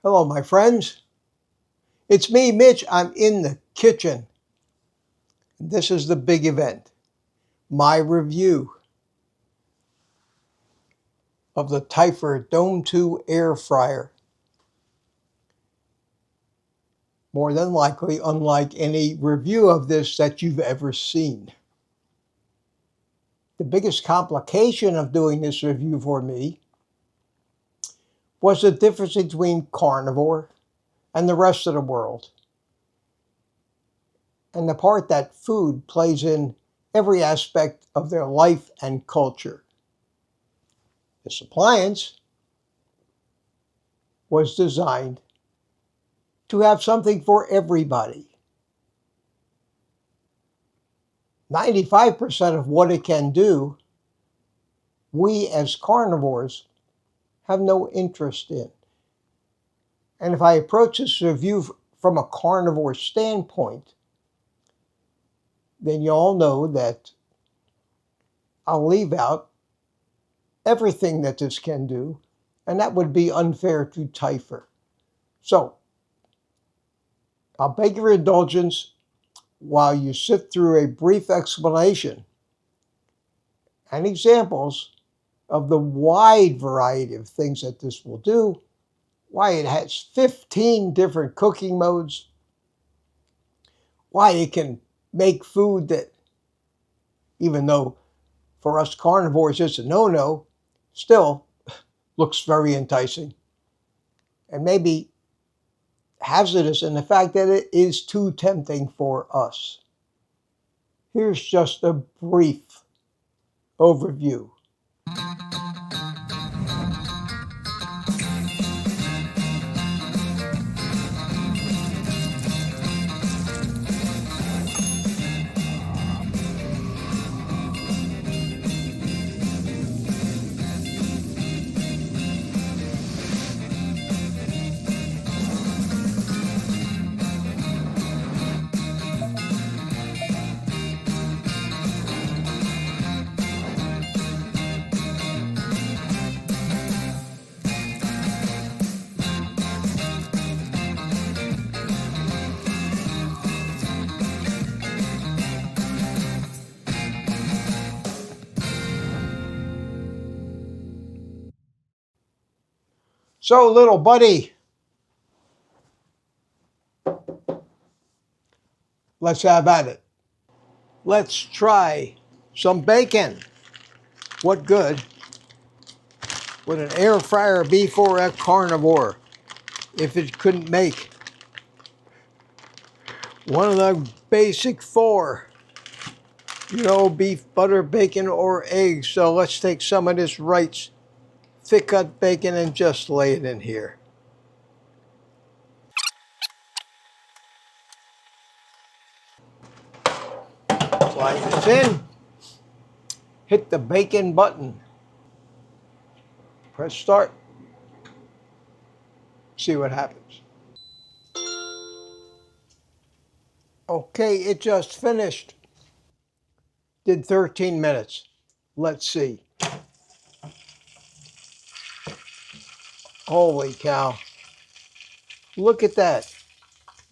Hello, my friends. It's me, Mitch. I'm in the kitchen. This is the big event, my review of the Typhur Dome 2 air fryer. More than likely, unlike any review of this that you've ever seen. The biggest complication of doing this review for me was the difference between carnivore and the rest of the world, and the part that food plays in every aspect of their life and culture. This appliance was designed to have something for everybody. 95% of what it can do, we as carnivores have no interest in. And if I approach this review from a carnivore standpoint, then you all know that I'll leave out everything that this can do, and that would be unfair to Typhur. So, I'll beg your indulgence while you sit through a brief explanation and examples of the wide variety of things that this will do, why it has 15 different cooking modes, why it can make food that, even though for us carnivores it's a no-no, still looks very enticing, and maybe hazardous in the fact that it is too tempting for us. Here's just a brief overview. So, little buddy, let's have at it. Let's try some bacon. What good would an air fryer be for a carnivore if it couldn't make one of the basic four? Beef, butter, bacon, or eggs. So let's take some of this Wright's thick cut bacon and just lay it in here. Slide this in. Hit the bacon button. Press start. See what happens. Okay, it just finished. Did 13 minutes. Let's see. Holy cow. Look at that.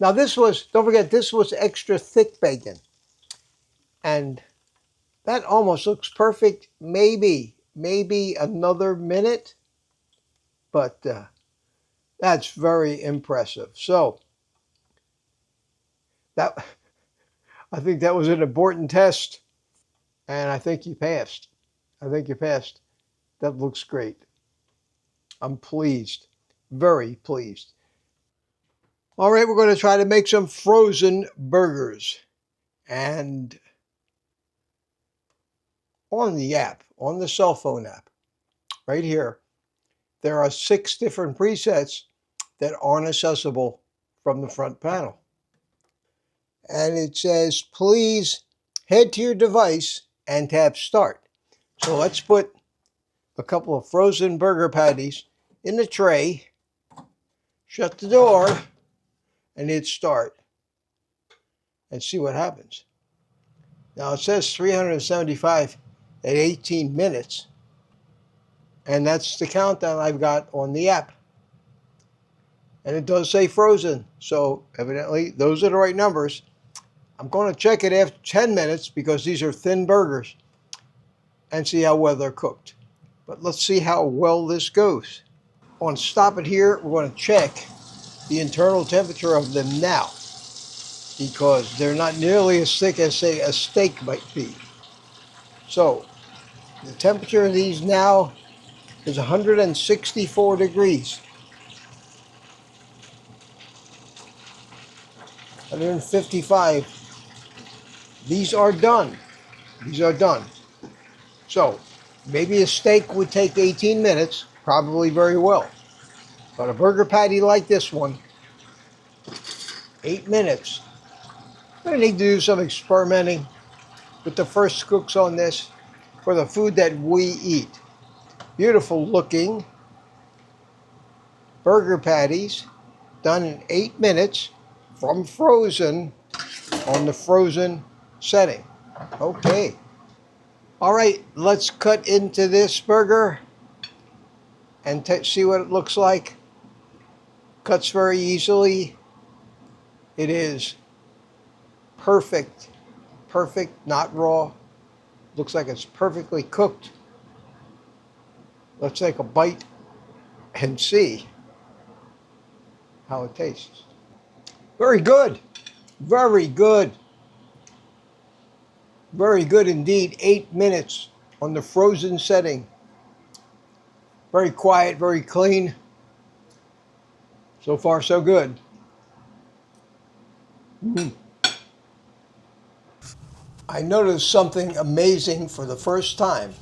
Now this was, don't forget, this was extra thick bacon. And that almost looks perfect. Maybe another minute. But that's very impressive. So, I think that was an important test. And I think you passed. That looks great. I'm pleased, very pleased. All right, we're going to try to make some frozen burgers. And on the app, on the cell phone app, right here, there are 6 different presets that aren't accessible from the front panel. And it says, please head to your device and tap start. So let's put a couple of frozen burger patties in the tray, shut the door, and hit start, and see what happens. Now it says 375 at 18 minutes, and that's the countdown I've got on the app. And it does say frozen, so evidently those are the right numbers. I'm going to check it after 10 minutes because these are thin burgers and see how well they're cooked. But let's see how well this goes. I want to stop it here. We're going to check the internal temperature of them now because they're not nearly as thick as, say, a steak might be. So the temperature of these now is 164 degrees. 155. These are done. These are done. So maybe a steak would take 18 minutes, probably very well. But a burger patty like this one, 8 minutes. I'm going to need to do some experimenting with the first cooks on this for the food that we eat. Beautiful looking burger patties done in 8 minutes from frozen on the frozen setting. Okay. All right, let's cut into this burger and see what it looks like. Cuts very easily. It is perfect, not raw. Looks like it's perfectly cooked. Let's take a bite and see how it tastes. Very good, very good. Very good indeed. 8 minutes on the frozen setting. Very quiet, very clean. So far, so good. I noticed something amazing for the first time.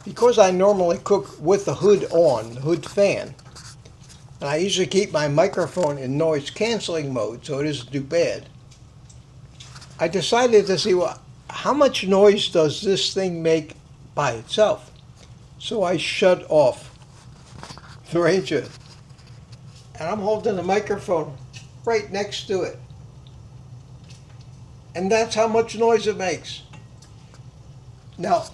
Because I normally cook with the hood on, the hood fan, and I usually keep my microphone in noise canceling mode so it isn't too bad. I decided to see, well, how much noise does this thing make by itself? So I shut off the range hood. And I'm holding the microphone right next to it. And that's how much noise it makes. Now,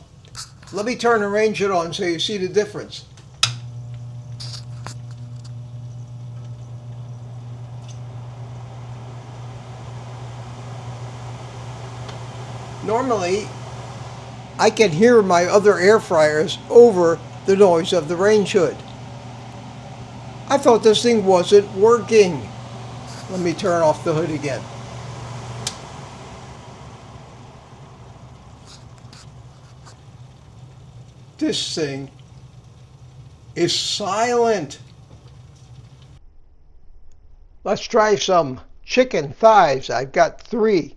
let me turn the range hood on so you see the difference. Normally, I can hear my other air fryers over the noise of the range hood. I thought this thing wasn't working. Let me turn off the hood again. This thing is silent. Let's try some chicken thighs. I've got 3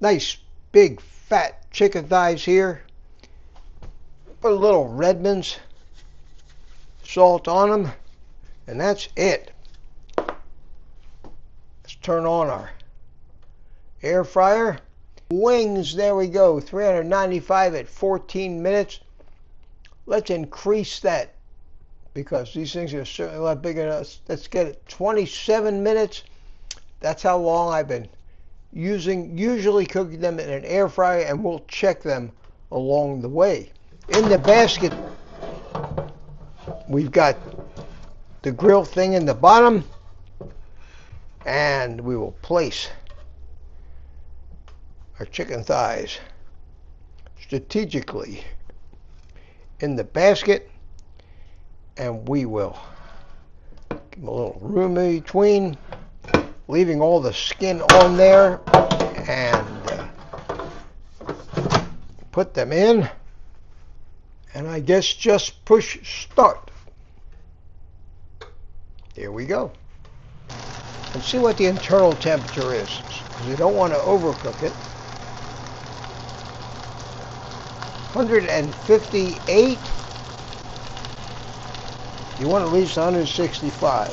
nice big fat chicken thighs here. Put a little Redmond's salt on them, and that's it. Let's turn on our air fryer. Wings, there we go, 395 at 14 minutes. Let's increase that because these things are certainly a lot bigger than us. Let's get it 27 minutes. That's how long I've been usually cooking them in an air fryer, and we'll check them along the way. In the basket, we've got the grill thing in the bottom, and we will place our chicken thighs strategically in the basket, and we will give them a little room in between, leaving all the skin on there, and put them in, and I guess just push start. There we go. And see what the internal temperature is, because you don't want to overcook it. 158. You want at least 165.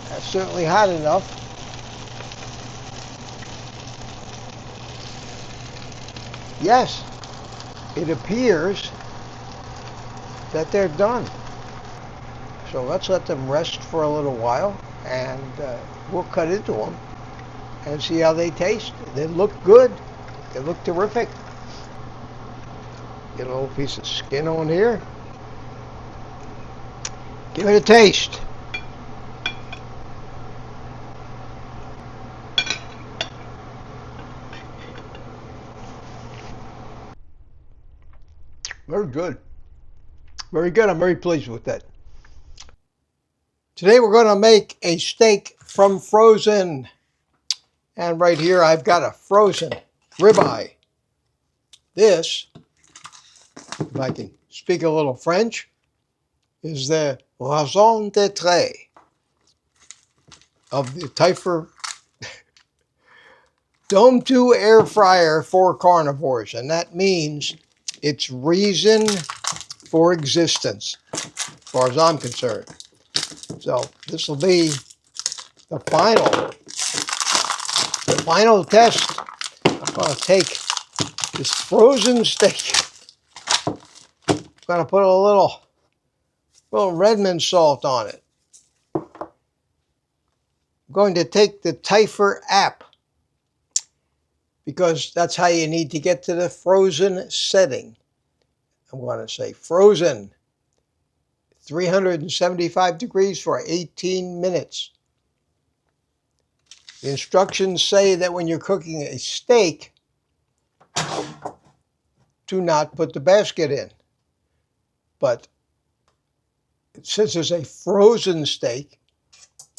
That's certainly hot enough. Yes, it appears that they're done. So let's let them rest for a little while, and we'll cut into them and see how they taste. They look good. They look terrific. Get a little piece of skin on here. Give it a taste. Very good. Very good. I'm very pleased with that. Today we're going to make a steak from frozen. And right here I've got a frozen ribeye. This, if I can speak a little French, is the raison d'etre of the Typhur Dome 2 air fryer for carnivores. And that means it's reason for existence, as far as I'm concerned. So this will be the final test. I'm going to take this frozen steak. I'm going to put a little Redmond salt on it. I'm going to take the Typhur app, because that's how you need to get to the frozen setting. I'm going to say frozen, 375 degrees for 18 minutes. The instructions say that when you're cooking a steak, do not put the basket in. But since it's a frozen steak,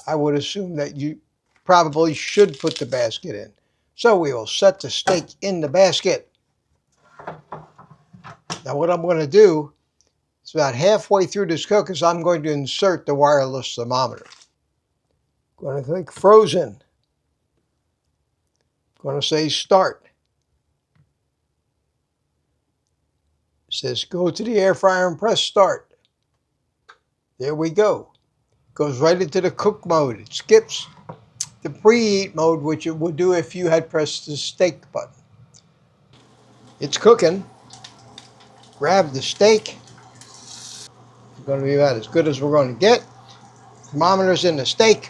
I would assume that you probably should put the basket in. So we will set the steak in the basket. Now what I'm going to do is about halfway through this cook is I'm going to insert the wireless thermometer. I'm going to click frozen. I'm going to say start. It says go to the air fryer and press start. There we go. Goes right into the cook mode. It skips the preheat mode, which it would do if you had pressed the steak button. It's cooking. Grab the steak. It's going to be about as good as we're going to get. Thermometer's in the steak.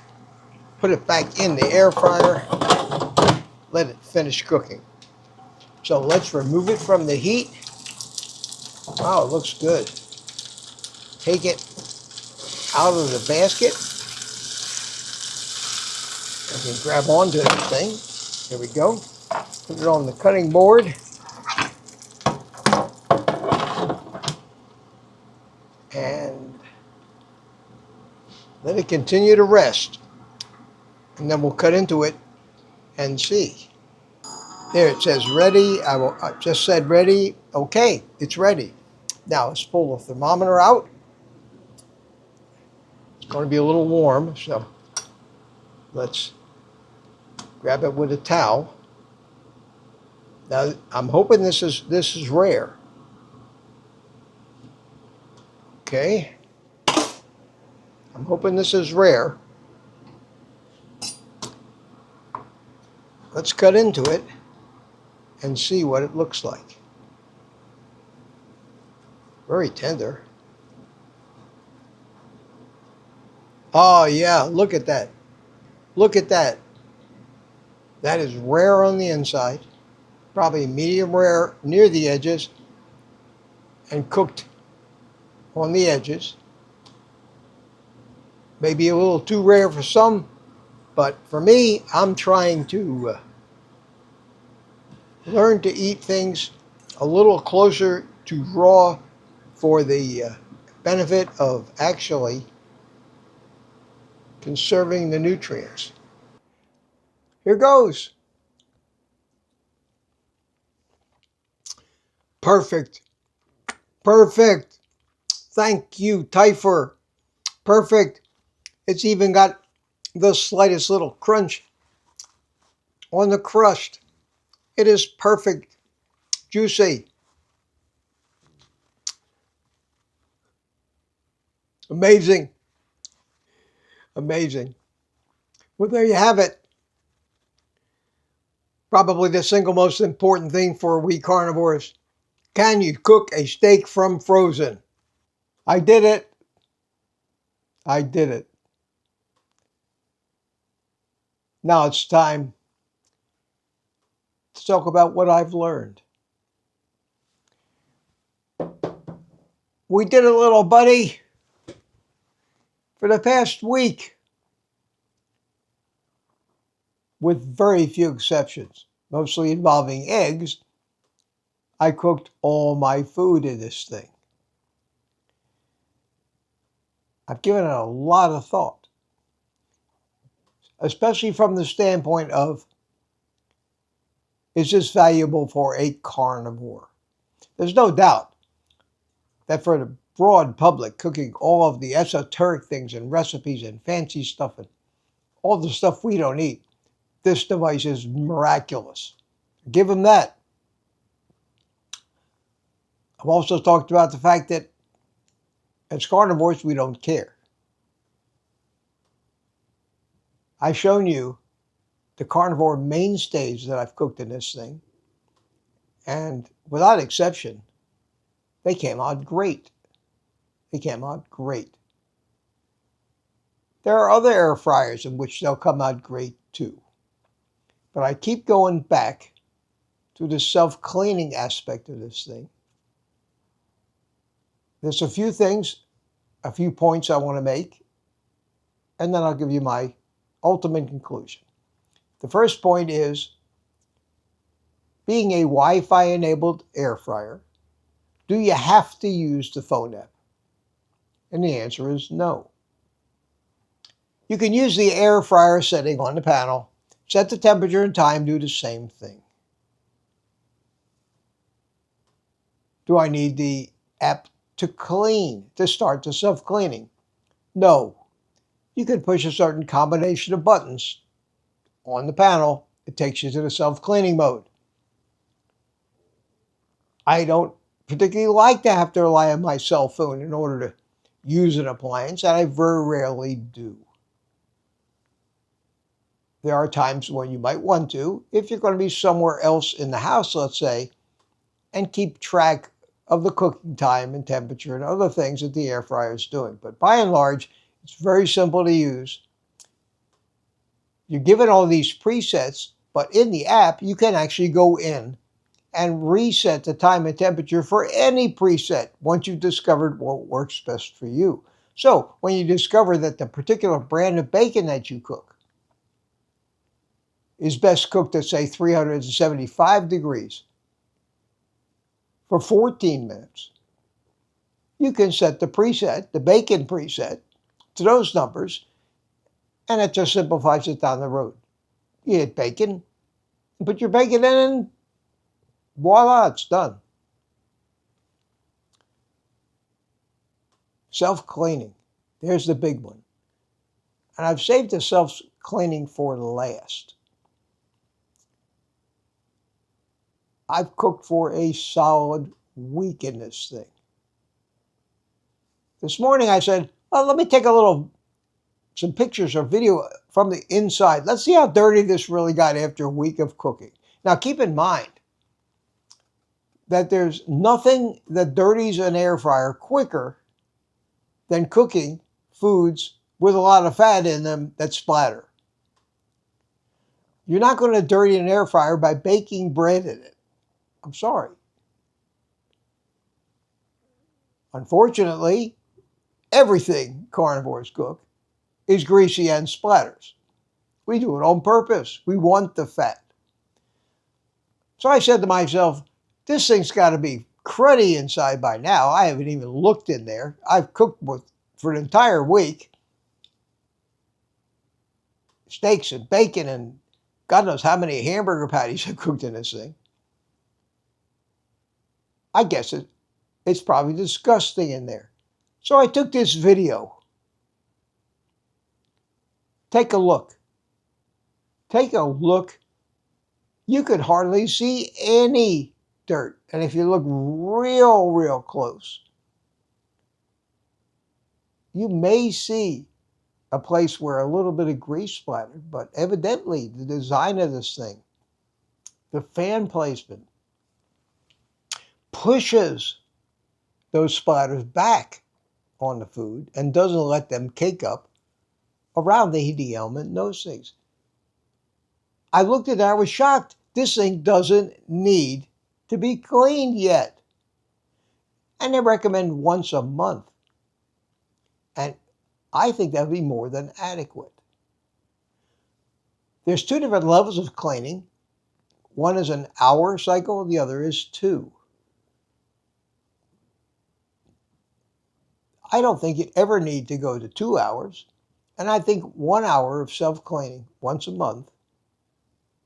Put it back in the air fryer. Let it finish cooking. So let's remove it from the heat. Wow, it looks good. Take it out of the basket. I can grab onto this thing. Here we go. Put it on the cutting board. And let it continue to rest. And then we'll cut into it and see. There it says ready. I just said ready. Okay, it's ready. Now let's pull the thermometer out. It's going to be a little warm, so let's grab it with a towel. Now I'm hoping this is rare. Okay. I'm hoping this is rare. Let's cut into it and see what it looks like. Very tender. Oh yeah, look at that. Look at that. That is rare on the inside, probably medium rare near the edges, and cooked on the edges. Maybe a little too rare for some, but for me, I'm trying to learn to eat things a little closer to raw for the benefit of actually conserving the nutrients. Here goes. Perfect. Perfect. Thank you, Typhur. Perfect. It's even got the slightest little crunch on the crust. It is perfect. Juicy. Amazing. Amazing. Well, there you have it. Probably the single most important thing for we carnivores. Can you cook a steak from frozen? I did it. I did it. Now it's time to talk about what I've learned. We did it, little buddy. For the past week, with very few exceptions, mostly involving eggs, I cooked all my food in this thing. I've given it a lot of thought, especially from the standpoint of, is this valuable for a carnivore? There's no doubt that for the broad public, cooking all of the esoteric things and recipes and fancy stuff and all the stuff we don't eat, this device is miraculous. Give them that. I've also talked about the fact that as carnivores, we don't care. I've shown you the carnivore mainstays that I've cooked in this thing, and without exception, they came out great. They came out great. There are other air fryers in which they'll come out great too. But I keep going back to the self-cleaning aspect of this thing. There's a few things, a few points I want to make, and then I'll give you my ultimate conclusion. The first point is, being a Wi-Fi enabled air fryer, do you have to use the phone app? And the answer is no. You can use the air fryer setting on the panel, set the temperature and time, do the same thing. Do I need the app to clean, to start the self-cleaning? No. You can push a certain combination of buttons on the panel. It takes you to the self-cleaning mode. I don't particularly like to have to rely on my cell phone in order to use an appliance, and I very rarely do. There are times when you might want to, if you're going to be somewhere else in the house, let's say, and keep track of the cooking time and temperature and other things that the air fryer is doing. But by and large, it's very simple to use. You're given all these presets, but in the app, you can actually go in and reset the time and temperature for any preset once you've discovered what works best for you. So when you discover that the particular brand of bacon that you cook is best cooked at, say, 375 degrees for 14 minutes, you can set the preset, the bacon preset, to those numbers, and it just simplifies it down the road. You hit bacon, put your bacon in, and voila, it's done. Self-cleaning. There's the big one. And I've saved the self-cleaning for last. I've cooked for a solid week in this thing. This morning I said, well, let me take some pictures or video from the inside. Let's see how dirty this really got after a week of cooking. Now keep in mind that there's nothing that dirties an air fryer quicker than cooking foods with a lot of fat in them that splatter. You're not going to dirty an air fryer by baking bread in it. I'm sorry. Unfortunately, everything carnivores cook is greasy and splatters. We do it on purpose. We want the fat. So I said to myself, this thing's got to be cruddy inside by now. I haven't even looked in there. I've cooked for an entire week steaks and bacon and God knows how many hamburger patties I've cooked in this thing. I guess it's probably disgusting in there. So I took this video. Take a look. Take a look. You could hardly see any dirt. And if you look real close, you may see a place where a little bit of grease splattered, but evidently the design of this thing, the fan placement, pushes those splatters back on the food and doesn't let them cake up around the heating element and those things. I looked at it, I was shocked. This thing doesn't need to be cleaned yet. And they recommend once a month. And I think that would be more than adequate. There's two different levels of cleaning. One is an hour cycle, the other is 2. I don't think you'd ever need to go to 2 hours, and I think 1 hour of self-cleaning once a month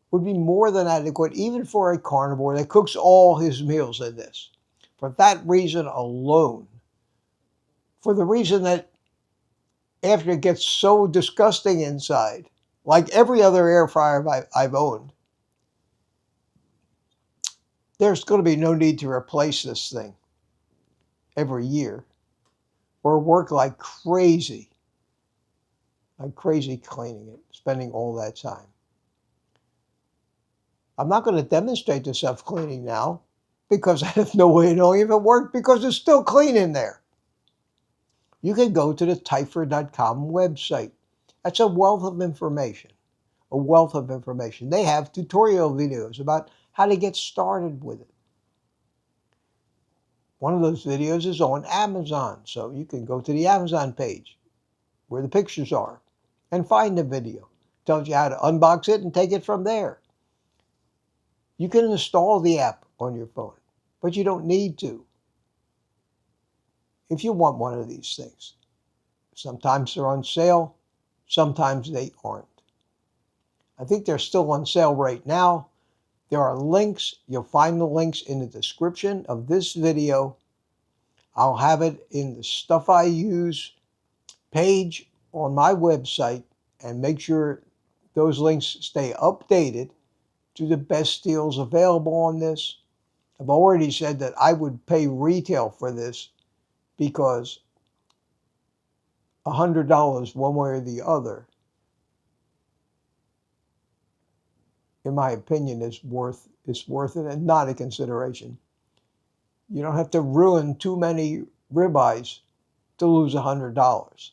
would be more than adequate, even for a carnivore that cooks all his meals in this. For that reason alone, for the reason that after it gets so disgusting inside, like every other air fryer I've owned, there's going to be no need to replace this thing every year or work like crazy cleaning it, spending all that time. I'm not going to demonstrate the self-cleaning now because I have no way of knowing if it worked because it's still clean in there. You can go to the Typhur.com website. That's a wealth of information, They have tutorial videos about how to get started with it. One of those videos is on Amazon, so you can go to the Amazon page where the pictures are and find the video. It tells you how to unbox it and take it from there. You can install the app on your phone, but you don't need to if you want one of these things. Sometimes they're on sale, sometimes they aren't. I think they're still on sale right now. There are links. You'll find the links in the description of this video. I'll have it in the Stuff I Use page on my website, and make sure those links stay updated to the best deals available on this. I've already said that I would pay retail for this because $100 one way or the other, in my opinion, is worth it and not a consideration. You don't have to ruin too many ribeyes to lose $100.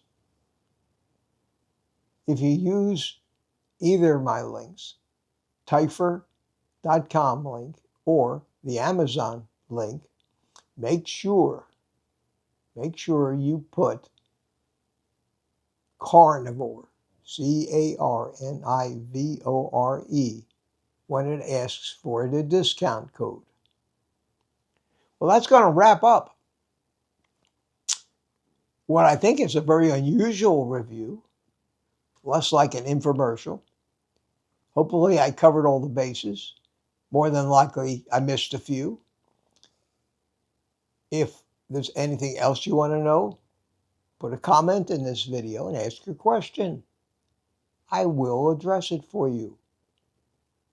If you use either of my links, Typhur.com link or the Amazon link, make sure you put carnivore, CARNIVORE, when it asks for the discount code. Well, that's going to wrap up what I think is a very unusual review, less like an infomercial. Hopefully I covered all the bases. More than likely I missed a few. If there's anything else you want to know, put a comment in this video and ask your question. I will address it for you.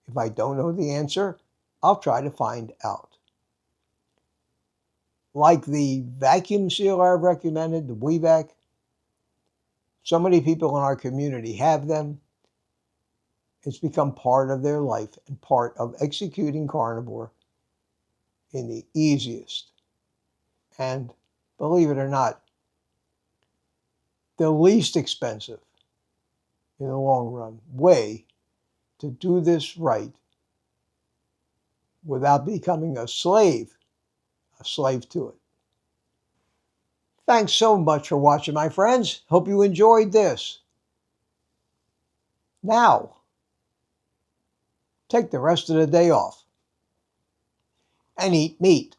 If I don't know the answer, I'll try to find out. Like the vacuum sealer I've recommended, the WeVac, so many people in our community have them. It's become part of their life and part of executing carnivore in the easiest and, believe it or not, the least expensive in the long run way to do this right without becoming a slave to it. Thanks so much for watching, my friends. Hope you enjoyed this. Now, take the rest of the day off and eat meat.